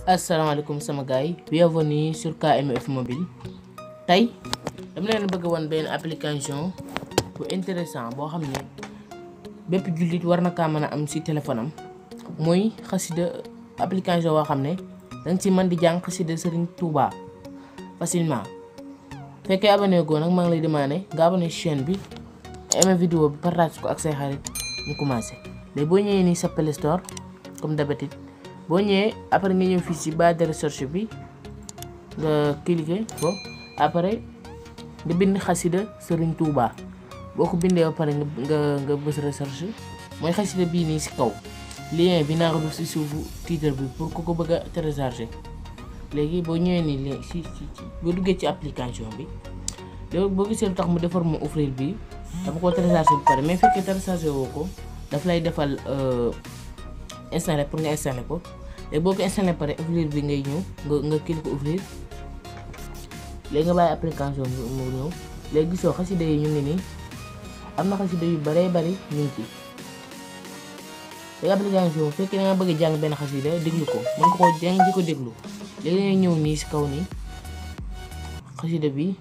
Assalamualaikum sama gars yi bienvenue sur KMF mobile. Tay dama leen bëgg won ben application bu intéressant bo xamné bépp julit war na ka mëna am ci téléphone am moy xassida application bo xamné dang ci mën di jang xassida Serigne Touba facilement. Féké abonné go nak ma ngi lay demander nga abonné chaîne bi aimé vidéo bi partage ko ak say xarit ñu commencé. Lé bo ñëwé ni sa Play Store comme d'habitude bo ñëwé après nga ñëw fi ci barre de recherche bi nga cliquer ko après nga bind xassida Serigne Touba boko bindé ba paré nga bëss recherche moy xassida bi ni ci kaw lien bi na ko def ci suufu titre bi pour ko bëgg télécharger. Légui bo ñëwé ni ci bo duggé ci application bi yow bo gisé tax mu défar mo offrir bi dama ko télécharger ba paré mais fekké télécharger woko daf lay défal installer pour nga installer ko léegi boo ko installer pare ouvrir bi ngay ñëw nga cliquer ko ouvrir léegi nga bàyyi application bi mu ñëw léegi gisoo xasida yi ñu ngi nii am na xasida yu bari ñu ngi ci léegi application bu fekkee da nga bëgg jàng benn xasida déglu ko mën nga koo jàng di ko déglu léegi dangay ñëw nii si kaw nii xasida bi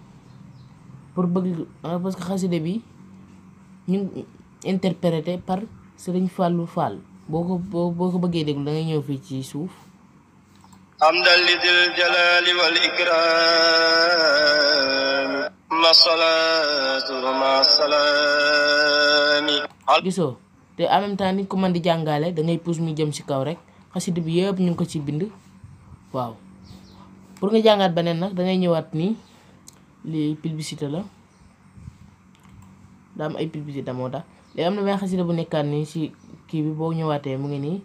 pour bëgg parce que xasida bi ñu interprété par Serigne Fallou Fall boko bëggee déglu da ngay ñëw fii ci suuf hamdal lidil jalali wal ikram ma salatu ma salami gisoo te en même temps nit ko mën di jàngale da ngay pousse mu jëm ci kaw rek xasida bi yëpp ñu ngi ko ci bind waaw pour nga jàngaat beneen nag da ngay ñëwaat nii li publicité la da am ay publicité moo tax léegi am na benn xasida bu nekkaat nii ci kii bi boo ñëwaatee mu ngi nii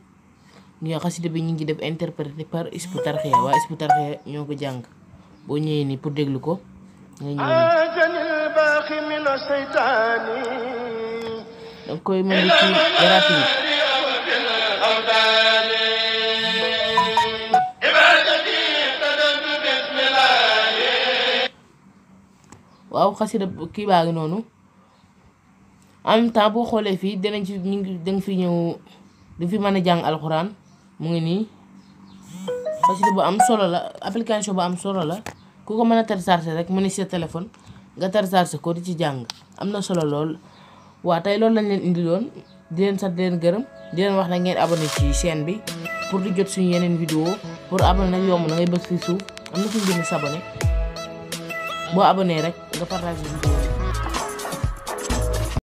nga xasida bi ñu ngi def interprété par Hizbut Tarqiyyah waa Hizbut Tarqiyyah ñoo ko jàng boo ñëwee nii pour déglu ko nga ñëw danga koy mën di ci gratuit waaw xasida kii baa ngi noonu en même temps boo xoolee fii dinañ ci ñu ngi danga fi ñëw di fi mën a jàng alxuraan mu ngi nii xasida bu am solo la application bu am solo la ku ko mën a télécharger rek mu ne sa téléphone nga télécharger ko di ci jàng am na solo lool. waa tey loolu lañ leen indiloon di leen sant di leen gërëm di leen wax na ngeen abonné ci chaîne bi pour di jot suñu yeneen vidéo pour abonné nag yomb na ngay bës ci suuf am na suñu bind s'abonné boo abonné rek nga partage vidéo